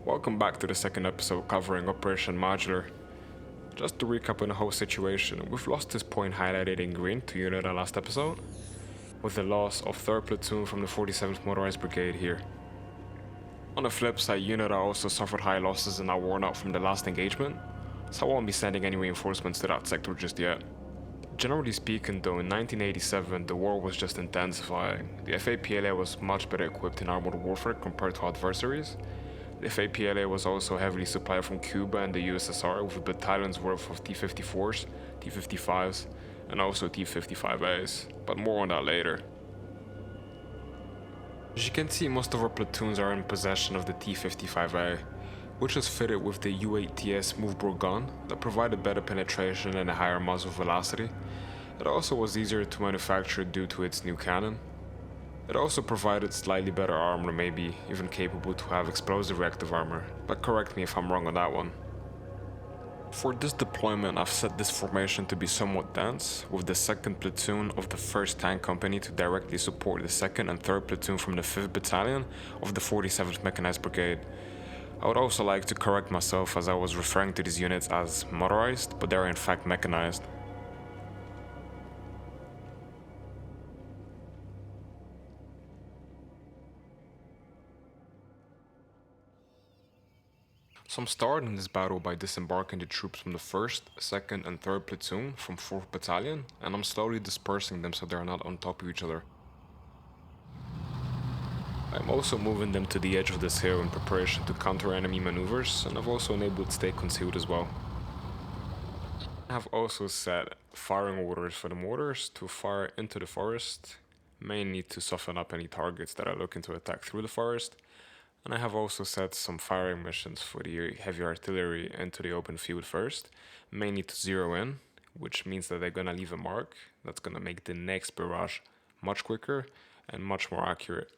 Welcome back to the second episode covering Operation Modular. Just to recap on the whole situation, we've lost this point highlighted in green to Unita last episode, with the loss of 3rd Platoon from the 47th Motorized Brigade here. On the flip side, Unita also suffered high losses and are worn out from the last engagement, so I won't be sending any reinforcements to that sector just yet. Generally speaking though, in 1987 the war was just intensifying. The FAPLA was much better equipped in armored warfare compared to adversaries. The FAPLA was also heavily supplied from Cuba and the USSR with battalions worth of T-54s, T-55s, and also T-55As, but more on that later. As you can see, most of our platoons are in possession of the T-55A, which is fitted with the U-8TS movebore gun that provided better penetration and a higher muzzle velocity. It also was easier to manufacture due to its new cannon. It also provided slightly better armor, maybe even capable to have explosive reactive armor, but correct me if I'm wrong on that one. For this deployment, I've set this formation to be somewhat dense, with the 2nd Platoon of the 1st Tank Company to directly support the 2nd and 3rd Platoon from the 5th Battalion of the 47th Mechanised Brigade. I would also like to correct myself as I was referring to these units as motorized, but they are in fact mechanized. So I'm starting this battle by disembarking the troops from the 1st, 2nd and 3rd Platoon from 4th Battalion, and I'm slowly dispersing them so they are not on top of each other. I'm also moving them to the edge of this hill in preparation to counter enemy maneuvers, and I've also enabled stay concealed as well. I have also set firing orders for the mortars to fire into the forest, mainly to soften up any targets that are looking to attack through the forest, and I have also set some firing missions for the heavy artillery into the open field first, mainly to zero in, which means that they're gonna leave a mark that's gonna make the next barrage much quicker and much more accurate.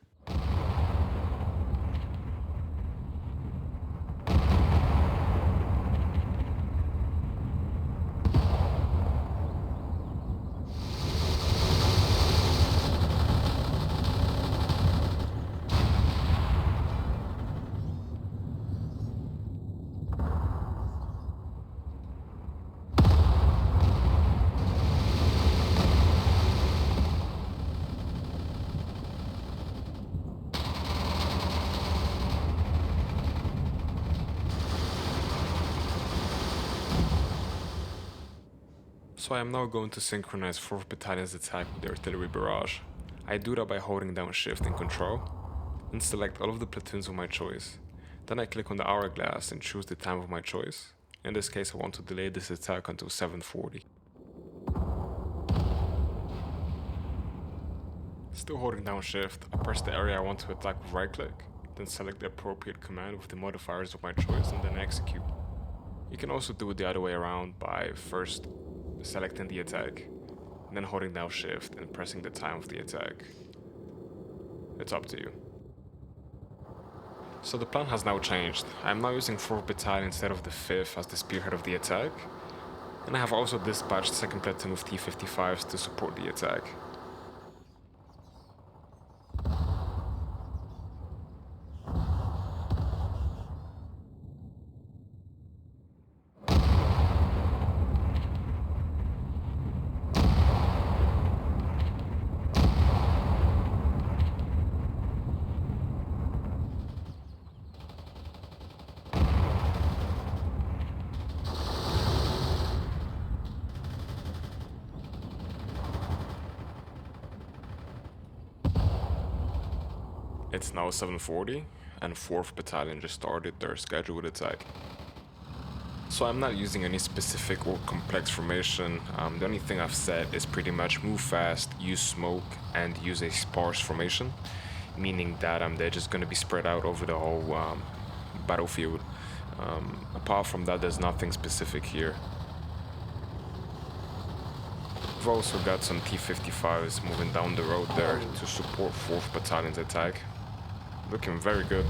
So I am now going to synchronize 4th Battalion's attack with the artillery barrage. I do that by holding down Shift and Control, and select all of the platoons of my choice. Then I click on the hourglass and choose the time of my choice. In this case I want to delay this attack until 7:40. Still holding down Shift, I press the area I want to attack with right click, then select the appropriate command with the modifiers of my choice and then execute. You can also do it the other way around by first selecting the attack, then holding down Shift and pressing the time of the attack. It's up to you. So the plan has now changed. I am now using 4th Battalion instead of the 5th as the spearhead of the attack, and I have also dispatched 2nd Platoon with T-55s to support the attack. It's now 7:40, and 4th Battalion just started their scheduled attack. So I'm not using any specific or complex formation. The only thing I've said is pretty much move fast, use smoke, and use a sparse formation, meaning that they're just going to be spread out over the whole battlefield. Apart from that, there's nothing specific here. We've also got some T-55s moving down the road there to support 4th Battalion's attack. Looking very good.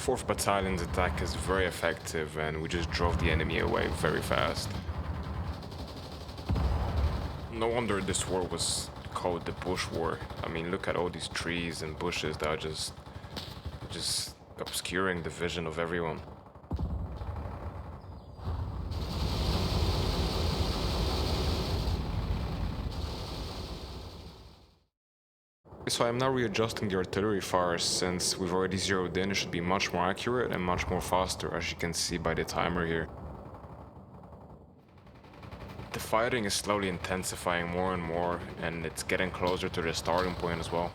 4th Battalion's attack is very effective and we just drove the enemy away very fast. No wonder this war was called the Bush War. I mean, look at all these trees and bushes that are just obscuring the vision of everyone. So I'm now readjusting the artillery fire. Since we've already zeroed in, it should be much more accurate and much more faster, as you can see by the timer here. The fighting is slowly intensifying more and more, and it's getting closer to the starting point as well.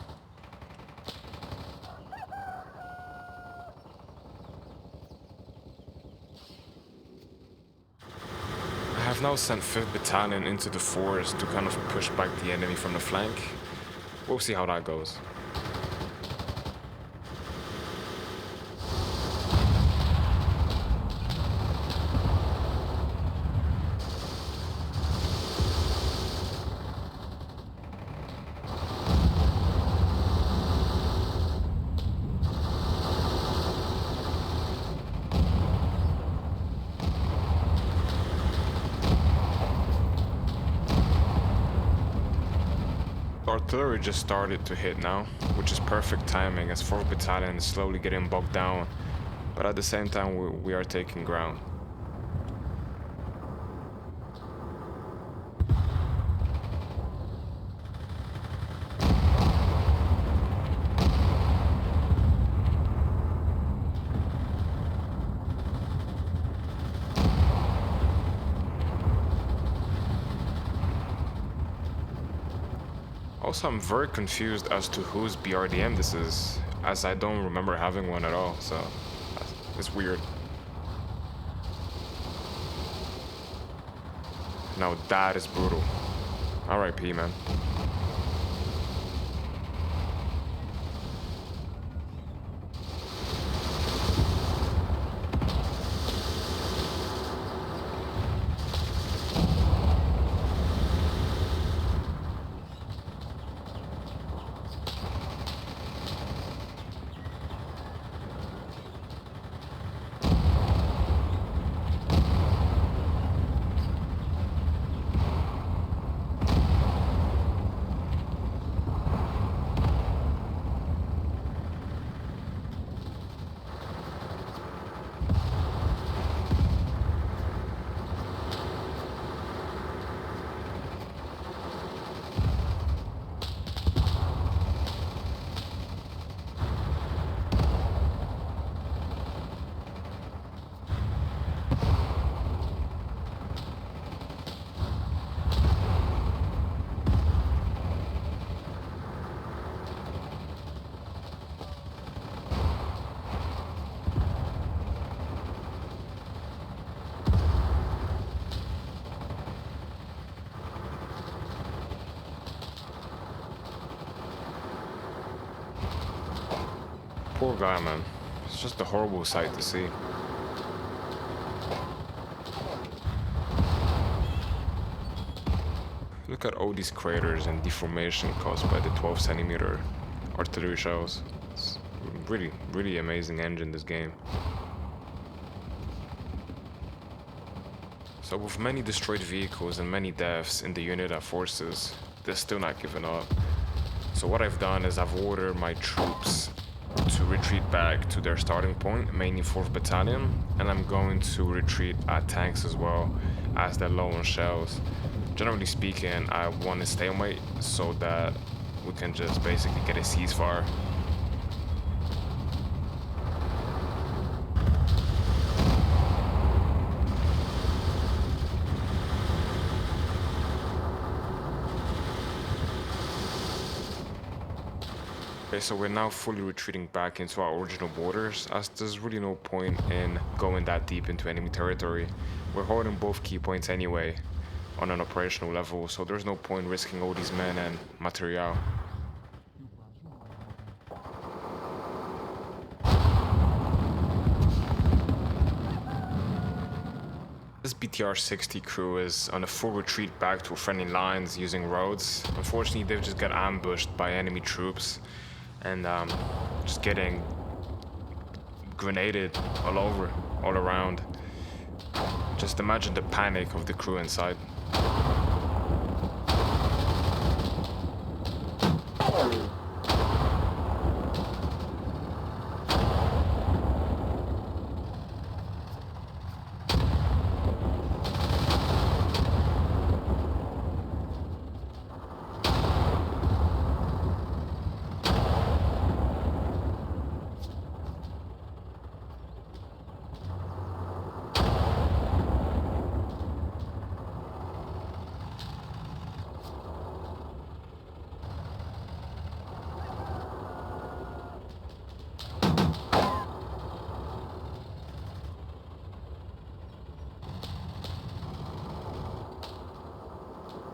I have now sent 5th Battalion into the forest to kind of push back the enemy from the flank. We'll see how that goes. Artillery just started to hit now, which is perfect timing as 4th Battalion is slowly getting bogged down, but at the same time we are taking ground. Also, I'm very confused as to whose BRDM this is, as I don't remember having one at all, so it's weird. Now that is brutal. RIP, man. Poor guy, man. It's just a horrible sight to see. Look at all these craters and deformation caused by the 12 centimeter artillery shells. It's really amazing engine, this game. So with many destroyed vehicles and many deaths in the Unita forces, they're still not giving up. So what I've done is I've ordered my troops to retreat back to their starting point, mainly 4th Battalion, and I'm going to retreat at tanks as well, as they're low on shells. Generally speaking, I want to stalemate so that we can just basically get a ceasefire. Okay, so we're now fully retreating back into our original borders, as there's really no point in going that deep into enemy territory. We're holding both key points anyway on an operational level, so there's no point risking all these men and material. This BTR 60 crew is on a full retreat back to friendly lines using roads. Unfortunately, they've just got ambushed by enemy troops and just getting grenaded all over, all around. Just imagine the panic of the crew inside.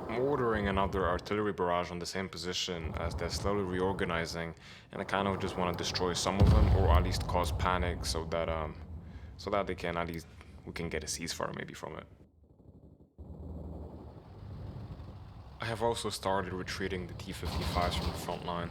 I'm ordering another artillery barrage on the same position as they're slowly reorganizing, and I kind of just want to destroy some of them, or at least cause panic, so that they can we can get a ceasefire maybe from it. I have also started retreating the T-55s from the front line.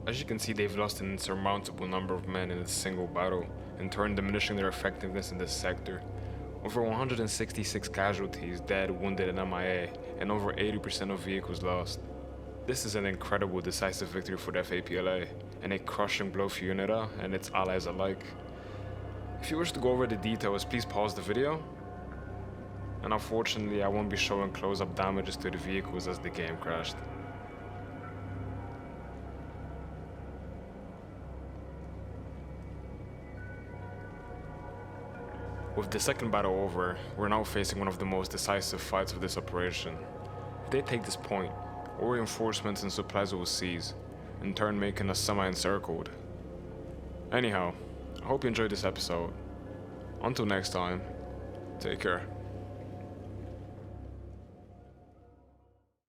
As you can see, they've lost an insurmountable number of men in a single battle, in turn diminishing their effectiveness in this sector. Over 166 casualties, dead, wounded, and MIA, and over 80% of vehicles lost. This is an incredible decisive victory for the FAPLA, and a crushing blow for Unita and its allies alike. If you wish to go over the details, please pause the video. And unfortunately, I won't be showing close-up damages to the vehicles as the game crashed. With the second battle over, we're now facing one of the most decisive fights of this operation. If they take this point, all reinforcements and supplies will cease, in turn making us semi-encircled. Anyhow, I hope you enjoyed this episode. Until next time, take care.